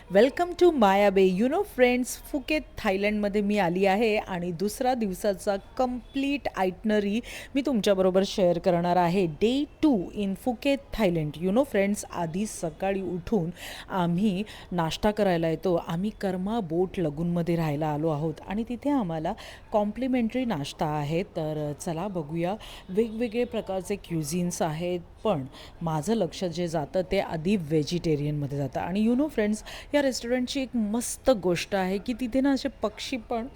Welcome to माया बे. Friends, Phuket थायलंडमध्ये मी आली आहे आणि दुसरा दिवसाचा कंप्लीट आयटनरी मी तुमच्याबरोबर शेअर करणार आहे. Day 2 in Phuket Thailand. Friends, आधी सकाळी उठून आम्ही नाश्ता करायला येतो. आम्ही कर्मा बोट लगूनमध्ये राहायला आलो आहोत आणि तिथे आम्हाला कॉम्प्लिमेंटरी नाश्ता आहे. तर चला बघूया. वेगवेगळे प्रकारचे क्युझिन्स आहेत, पण माझं लक्ष जे जातं ते आधी व्हेजिटेरियनमध्ये जातं. आणि फ्रेंड्स, या रेस्टॉरंटची एक मस्त गोष्ट आहे की तिथे ना असे पक्षी पण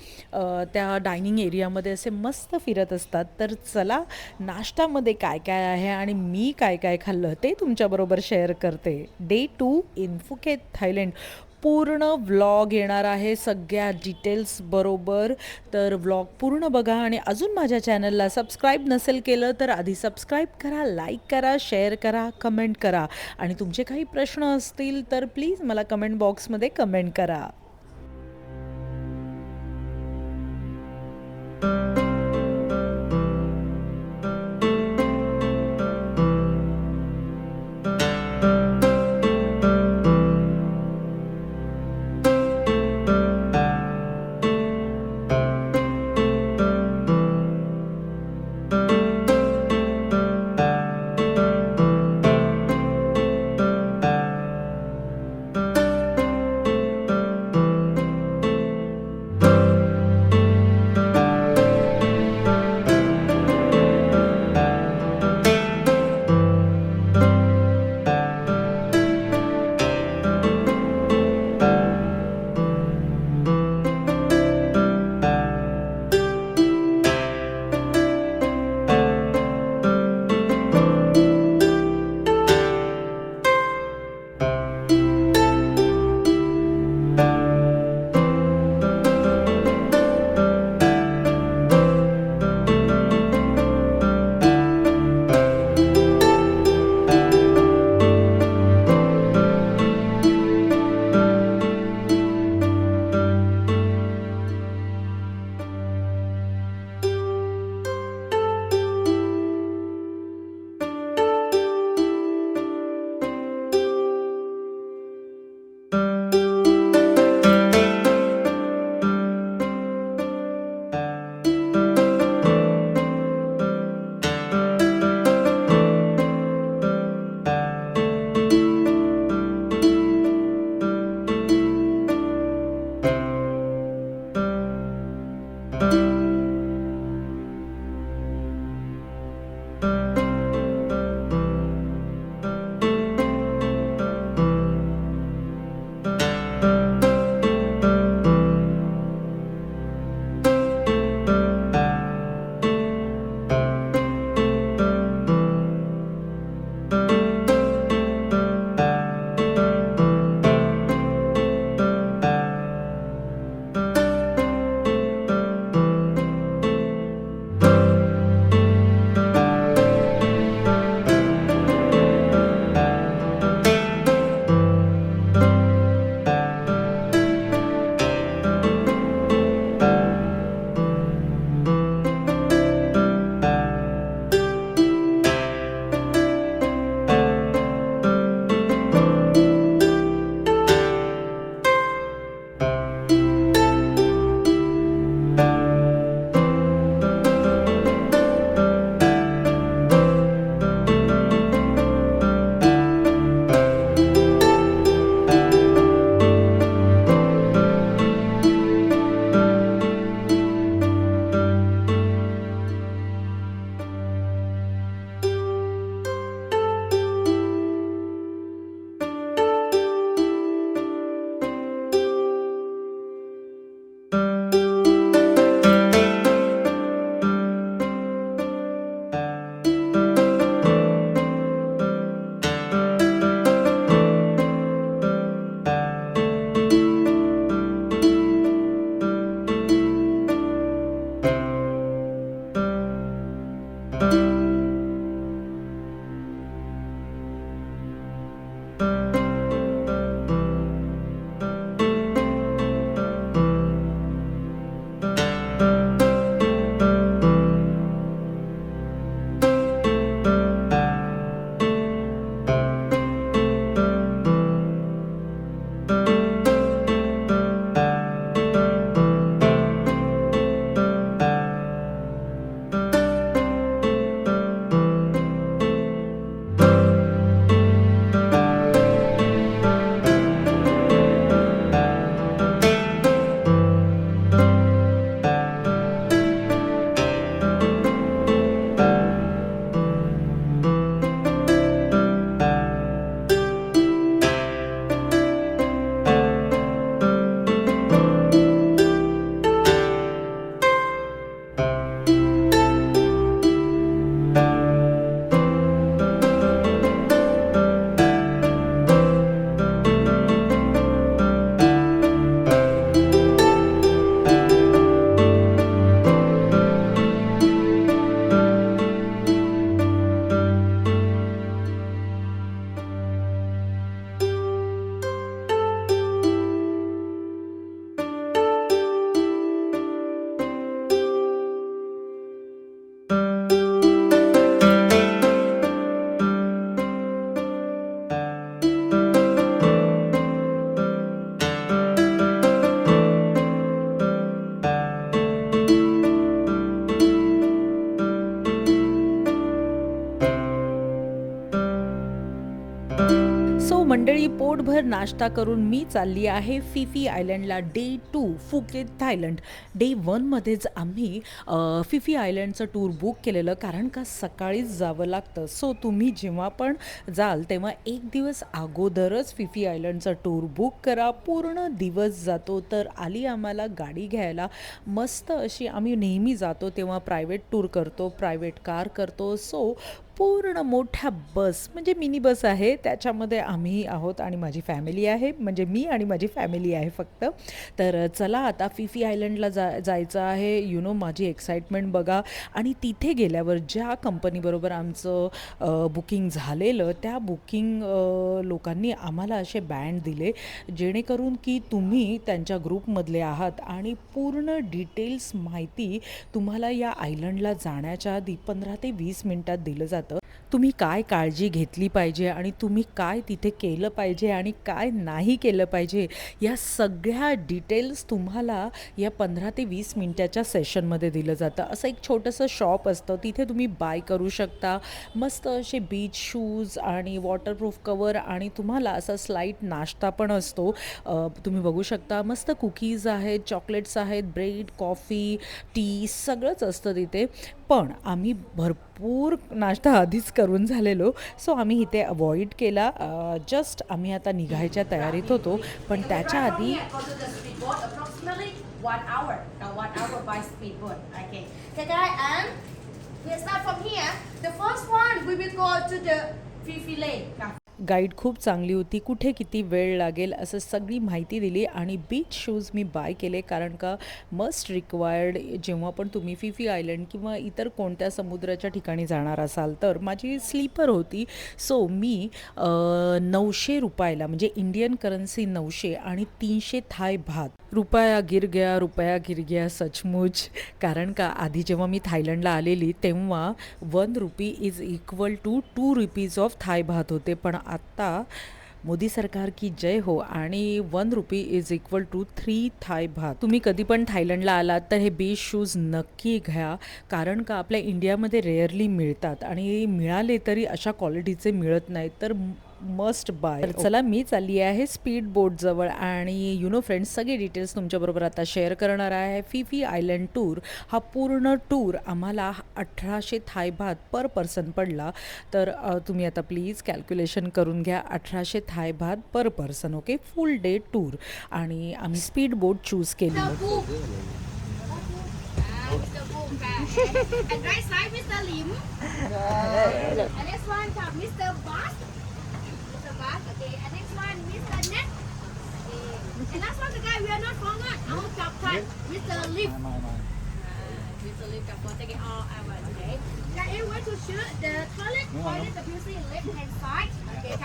त्या डायनिंग एरियामध्ये असे मस्त फिरत असतात. तर चला, नाश्त्यामध्ये काय काय आहे आणि मी काय काय खाल्लं ते तुमच्याबरोबर शेअर करते. Day 2 in Phuket Thailand. पूर्ण व्लॉग येणार आहे सगळ्या डिटेल्स बरोबर. तर व्लॉग पूर्ण बघा आणि अजून माझ्या चॅनलला सबस्क्राईब नसेल केलं तर आधी सबस्क्राईब करा, लाईक करा, शेअर करा, कमेंट करा आणि तुमचे काही प्रश्न असतील तर प्लीज मला कमेंट बॉक्समध्ये कमेंट करा. नाश्ता करून मी चालली आहे फिफी आयलंडला डे 2 फुकेत थायलंड. डे 1मध्येच आम्ही फिफी आयलंडचं टूर बुक केलेलं, कारण का सकाळीच जावं लागतं. सो तुम्ही जेव्हा पण जाल तेव्हा एक दिवस अगोदरच फिफी आयलंडचं टूर बुक करा. पूर्ण दिवस जातो. तर आली आम्हाला गाडी घ्यायला. मस्त अशी आम्ही नेहमी जातो तेव्हा प्रायव्हेट टूर करतो, प्रायव्हेट कार करतो. सो पूर्ण मोठ्या बस म्हणजे मिनी बस आहे, त्याच्यामध्ये आम्ही आहोत आणि माझी फॅमिली आहे, म्हणजे मी आणि माझी फॅमिली आहे फक्त. तर चला आता फिफी आयलंडला जायचं आहे. माझी एक्साइटमेंट बघा. आणि तिथे गेल्यावर ज्या कंपनीबरोबर आमचं बुकिंग झालेलं, त्या बुकिंग लोकांनी आम्हाला असे बँड दिले जेणेकरून की तुम्ही त्यांच्या ग्रुपमधले आहात आणि पूर्ण डिटेल्स माहिती तुम्हाला या आयलंडला जाण्याच्या आधी 15 ते 20 मिनिटात दिलं जातं. तुम्ही काय काळजी घेतली पाहिजे आणि तुम्ही काय तिथे केलं पाहिजे आणि काय नाही केलं पाहिजे, या सगळ्या डिटेल्स तुम्हाला या 15 ते 20 मिनिटाच्या सेशनमध्ये दिलं जातं. असं एक छोटंसं शॉप असतं, तिथे तुम्ही बाय करू शकता मस्त असे बीच शूज आणि वॉटरप्रूफ कवर, आणि तुम्हाला असा स्लाईट नाश्ता पण असतो. तुम्ही बघू शकता मस्त कुकीज आहेत, चॉकलेट्स आहेत, ब्रेड, कॉफी, टी सगळंच असतं तिथे. पण आम्ही भरपूर नाश्ता आधीच करून झालेलो, सो आम्ही इथे अवॉइड केला. जस्ट आम्ही आता निघायच्या तयारीत होतो, पण त्याच्या आधी approximately 1 hour. 1 hour by speedboat. Okay. Okay, guys, and we start from here. The first one we will go to the Fifi Lake. Guide खूप चांगली होती. कुठे किती वेळ लागेल असं सगळी माहिती दिली. आणि बीच शूज मी बाय केले, कारण का मस्ट रिक्वायर्ड जेव्हा पण तुम्ही फिफी आयलंड किंवा इतर कोणत्या समुद्राच्या ठिकाणी जाणार असाल तर. माझी स्लीपर होती, सो मी 900 रुपयाला, म्हणजे इंडियन करन्सी 900 आणि 300 थाय भात. रुपया गिर गया सचमुच. कारण का आधी जेव्हा मी थायलंडला आलेली तेव्हा 1 rupee is equal to 2 rupees of Thai baht होते. पण आत्ता मोदी सरकार की जय हो, आणि 1 रुपी इज इक्वल टू 3 थाय भात. तुम्ही कधी पण थायलंडला आलात तर हे बीच शूज नक्की घ्या, कारण का आपल्या इंडियामध्ये रेअरली मिळतात आणि मिळाले तरी अशा क्वालिटीचे मिळत नाहीत. तर मस्ट बाय. तर चला मी चालली आहे स्पीड बोट जवळ, आणि फ्रेंड्स सगळे डिटेल्स तुमच्याबरोबर आता शेअर करणार आहे. फिफी आयलंड टूर हा पूर्ण टूर आम्हाला 1800 थाय भात पर पर्सन पडला. तर तुम्ही आता प्लीज कॅल्क्युलेशन करून घ्या. 1800 Thai baht per person. Okay, full day tour. आणि आम्ही स्पीड बोट चूज केली. Mr. Boom. And right side, Mr. Lim. And next one, Mr. Bass. Mr. Bass, okay. And next one, Mr. Net. Okay. And last one, the guy we are not forgot. Our captain, Mr. Lip. Mr. Lip, captain, take it all hours, okay. Now, you want to shoot the toilet, toilet that you see left hand side. Okay.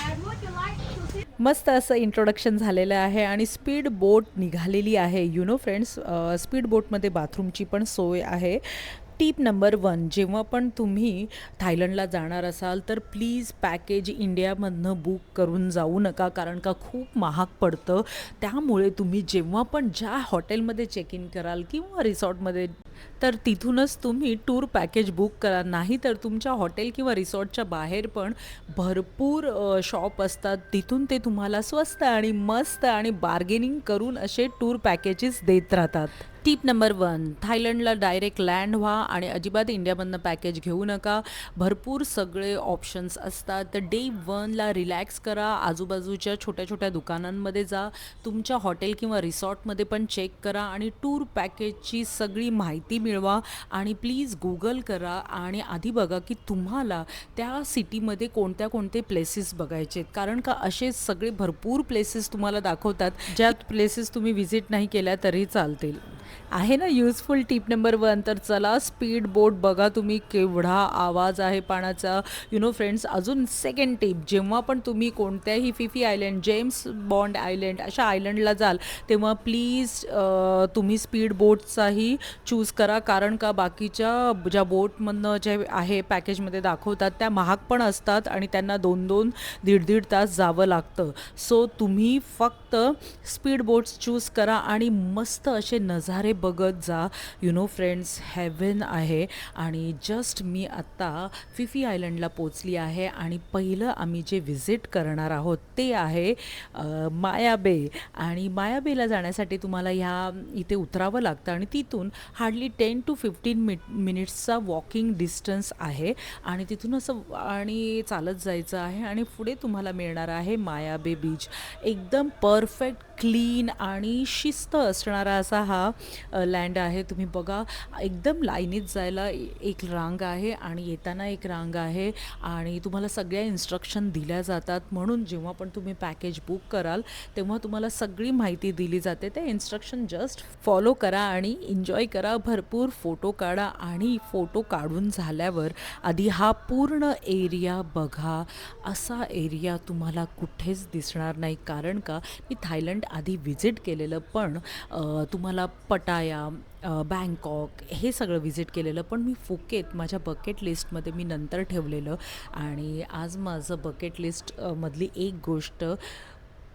And would you like to see? मस्त असं introduction झालेलं आहे आणि speed बोट निघालेली आहे. Friends, speed बोटमध्ये बाथरूमची पण सोय आहे. टिप नंबर 1, जेव्हा पण तुम्ही थायलंडला जाणार असाल तर प्लीज पॅकेज इंडियामधनं बुक करून जाऊ नका, कारण का खूप महाग पडतं. त्यामुळे तुम्ही जेव्हा पण ज्या हॉटेलमध्ये चेक इन कराल किंवा रिसॉर्टमध्ये, तर तिथूनच तुम्ही टूर पॅकेज बुक करा. नाही तर तुमच्या हॉटेल किंवा रिसॉर्टच्या बाहेर पण भरपूर शॉप असतात, तिथून ते तुम्हाला स्वस्त आणि मस्त आणि बार्गेनिंग करून असे टूर पॅकेजेस देत राहतात. टिप नंबर 1, थायलंडला डायरेक्ट लँड व्हा आणि अजिबात इंडियामधनं पॅकेज घेऊ नका. भरपूर सगळे ऑप्शन्स असतात. तर डे 1ला रिलॅक्स करा, आजूबाजूच्या छोट्या छोट्या दुकानांमध्ये जा, तुमच्या हॉटेल किंवा रिसॉर्टमध्ये पण चेक करा आणि टूर पॅकेजची सगळी माहिती मिळवा. आणि प्लीज गुगल करा आणि आधी बघा की तुम्हाला त्या सिटीमध्ये कोणते प्लेसेस बघायचे आहेत, कारण का असे सगळे भरपूर प्लेसेस तुम्हाला दाखवतात, ज्या प्लेसेस तुम्ही व्हिजिट नाही केल्या तरी चालतील. आहे ना युजफुल टिप नंबर 1. तर चला स्पीड बोट बघा तुम्ही, केवढा आवाज आहे पाण्याचा. फ्रेंड्स, अजून सेकंड टिप, जेव्हा पण तुम्ही कोणत्याही Phi Phi island, James bond island अशा आयलंडला जाल तेव्हा प्लीज तुम्ही स्पीड बोटचाही चूज करा, कारण का बाकीच्या ज्या बोटमधनं जे आहे पॅकेजमध्ये दाखवतात त्या महाग पण असतात आणि त्यांना 2-2, 1.5 तास जावं लागतं. सो तुम्ही फक्त स्पीड बोट्स चूज करा आणि मस्त असे नजारे नजारे बघत जा. फ्रेंड्स, हेवन आहे. आणि जस्ट मी आत्ता फिफी आयलंडला पोचली आहे आणि पहिलं आम्ही जे व्हिजिट करणार आहोत ते आहे माया बे. आणि माया बेला जाण्यासाठी तुम्हाला इथे उतरावं लागतं आणि तिथून हार्डली 10 to 15 मिनिट्सचा वॉकिंग डिस्टन्स आहे आणि तिथून असं आणि चालत जायचं आहे आणि पुढे तुम्हाला मिळणार आहे माया बे बीच. एकदम परफेक्ट, क्लीन आणि शिस्त असणारा असा हा लँड आहे. तुम्ही बघा, एकदम लाईनीत जायला एक रांग आहे आणि येताना एक रांग आहे आणि तुम्हाला सगळ्या इन्स्ट्रक्शन दिल्या जातात. म्हणून जेव्हा पण तुम्ही पॅकेज बुक कराल तेव्हा तुम्हाला सगळी माहिती दिली जाते. ते इन्स्ट्रक्शन जस्ट फॉलो करा आणि एन्जॉय करा. भरपूर फोटो काढा आणि फोटो काढून झाल्यावर आधी हा पूर्ण एरिया बघा. असा एरिया तुम्हाला कुठेच दिसणार नाही, कारण का मी थायलंड आधी व्हिजिट केलेलं, पण तुम्हाला पटाया, बँकॉक हे सगळं व्हिजिट केलेलं, पण मी फुकेत माझ्या बकेट लिस्टमध्ये मी नंतर ठेवलेलं. आणि आज माझं बकेट लिस्ट मधली एक गोष्ट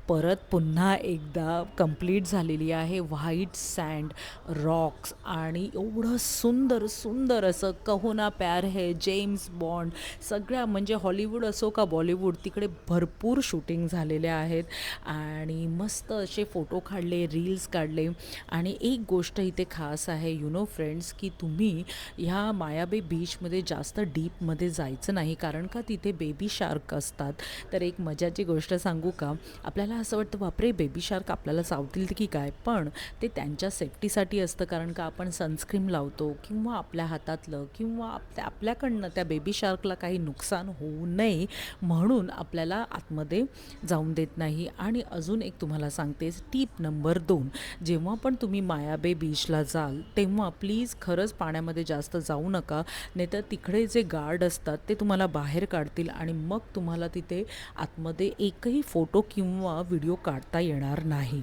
परत पुन्हा एकदा कंप्लीट झालेली आहे. व्हाईट सँड, रॉक्स आणि एवढं सुंदर सुंदर असं कहो ना प्यार है, जेम्स बॉन्ड, सगळ्या म्हणजे हॉलिवूड असो का बॉलिवूड, तिकडे भरपूर शूटिंग झालेले आहेत आणि मस्त असे फोटो काढले, रील्स काढले. आणि एक गोष्ट इथे खास आहे फ्रेंड्स, की तुम्ही ह्या मायाबे बीचमध्ये जास्त डीपमध्ये जायचं नाही, कारण का तिथे बेबी शार्क असतात. तर एक मजाची गोष्ट सांगू का, आपल्याला असं वाटतं बापरे बेबी शार्क आपल्याला चावतील की काय, पण ते त्यांच्या सेफ्टीसाठी असतं. कारण का आपण सनस्क्रीन लावतो किंवा आपल्या हातातलं किंवा आपल्याकडनं त्या बेबी शार्कला काही नुकसान होऊ नये म्हणून आपल्याला आतमध्ये जाऊन देत नाही. आणि अजून एक तुम्हाला सांगते, टीप नंबर 2, जेव्हा पण तुम्ही मायाबे बीचला जाल तेव्हा प्लीज खरंच पाण्यामध्ये जास्त जाऊ नका, नाहीतर तिकडे जे गार्ड असतात ते तुम्हाला बाहेर काढतील आणि मग तुम्हाला तिथे आतमध्ये एकही फोटो किंवा व्हिडिओ काढता येणार नाही.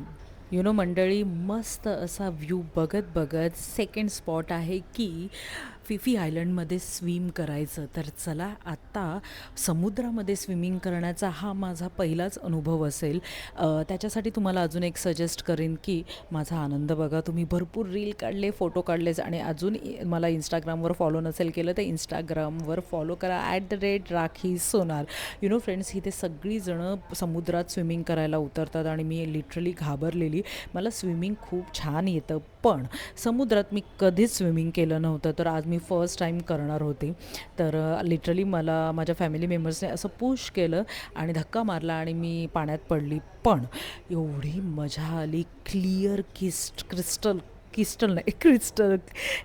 मंडळी, मस्त असा व्ह्यू बघत बघत सेकंड स्पॉट आहे की फिफी आयलंडमध्ये स्विम करायचं. तर चला, आत्ता समुद्रामध्ये स्विमिंग करण्याचा हा माझा पहिलाच अनुभव असेल. त्याच्यासाठी तुम्हाला अजून एक सजेस्ट करेन की माझा आनंद बघा. तुम्ही भरपूर रील काढले, फोटो काढलेच आणि अजून मला इंस्टाग्रामवर फॉलो नसेल केलं तर इंस्टाग्रामवर फॉलो करा @राखी सोनार. फ्रेंड्स, इथे सगळीजणं समुद्रात स्विमिंग करायला उतरतात आणि मी लिटरली घाबरलेली. मला स्विमिंग खूप छान येतं, पण समुद्रात मी कधीच स्विमिंग केलं नव्हतं, तर आज मी फर्स्ट टाईम करणार होते. तर लिटरली मला माझ्या फॅमिली मेंबर्सने असं पुश केलं आणि धक्का मारला आणि मी पाण्यात पडली. पण एवढी मजा आली. क्लिअर क्रिस्टल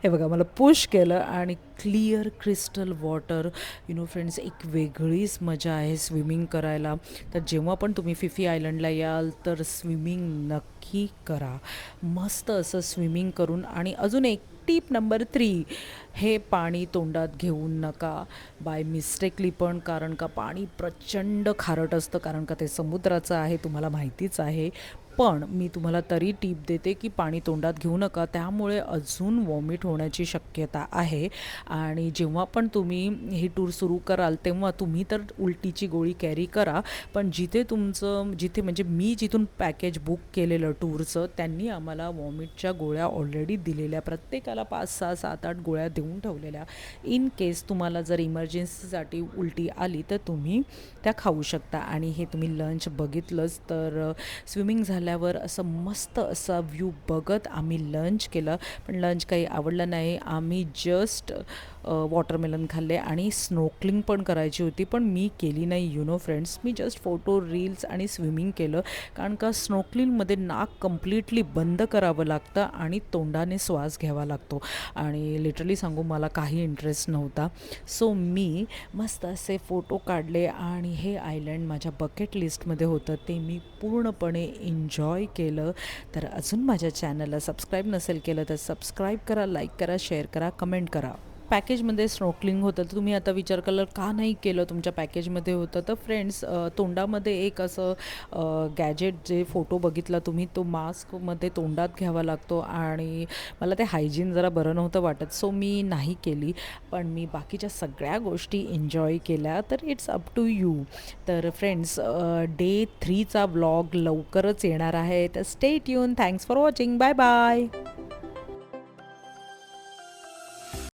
हे बघा, मला पुश केलं आणि क्लिअर क्रिस्टल वॉटर. फ्रेंड्स, एक वेगळीच मजा आहे स्विमिंग करायला. तर जेव्हा पण तुम्ही फिफी आयलंडला याल तर स्विमिंग नक्की करा. मस्त असं स्विमिंग करून. आणि अजून एक टीप नंबर 3, हे पाणी तोंडात घेऊ नका बाय मिस्टेकली पण, कारण का पाणी प्रचंड खारट असतं, कारण का ते समुद्राचं आहे, तुम्हाला माहितीच आहे. पण मी तुम्हाला तरी टीप देते की पाणी तोंडात घेऊ नका, त्यामुळे अजून वॉमिट होण्याची शक्यता आहे. आणि जेव्हा पण तुम्ही ही टूर सुरू कराल तेव्हा तुम्ही तर उलटीची गोळी कॅरी करा, पण जिथे म्हणजे मी जिथून पॅकेज बुक केलेलं टूरचं, त्यांनी आम्हाला वॉमिटच्या गोळ्या ऑलरेडी दिलेल्या, प्रत्येकाला 5, 6, 7, 8 गोळ्या देऊन ठेवलेल्या. इन केस तुम्हाला जर इमर्जन्सीसाठी उलटी आली तर तुम्ही त्या खाऊ शकता. आणि हे तुम्ही लंच बघितलंच तर स्विमिंग झाल्यावर असं मस्त असा व्ह्यू बघत आम्ही लंच केलं, पण लंच काही आवडलं नाही. आम्ही जस्ट वॉटरमेलन खाल्ले आणि स्नोकलिंग पण करायची होती, पण मी केली नाही फ्रेंड्स. मी जस्ट फोटो, रील्स आणि स्विमिंग केलं, कारण का स्नोकलिंगमध्ये नाक कम्प्लिटली बंद करावं लागतं आणि तोंडाने श्वास घ्यावा लागतो आणि लिटरली सांगू मला काही इंटरेस्ट नव्हता. सो मी मस्त असे फोटो काढले आणि हे आयलंड माझ्या बकेट लिस्टमध्ये होतं, ते मी पूर्णपणे एन्जॉय केलं. तर अजून माझ्या चॅनलला सबस्क्राईब नसेल केलं तर सबस्क्राईब करा, लाईक करा, शेअर करा, कमेंट करा. पॅकेजमध्ये स्नॉर्कलिंग होतं, तर तुम्ही आता विचार केलं का नाही केलं, तुमच्या पॅकेजमध्ये होतं. तर फ्रेंड्स, तोंडामध्ये एक असं गॅजेट, जे फोटो बघितला तुम्ही, तो मास्कमध्ये तोंडात घ्यावा लागतो आणि मला ते हायजीन जरा बरं नव्हतं वाटत, सो मी नाही केली. पण मी बाकीच्या सगळ्या गोष्टी एन्जॉय केल्या, तर इट्स अप टू यू. तर फ्रेंड्स, डे 3चा व्लॉग लवकरच येणार आहे, तर stay tune. Thanks for watching. Bye bye.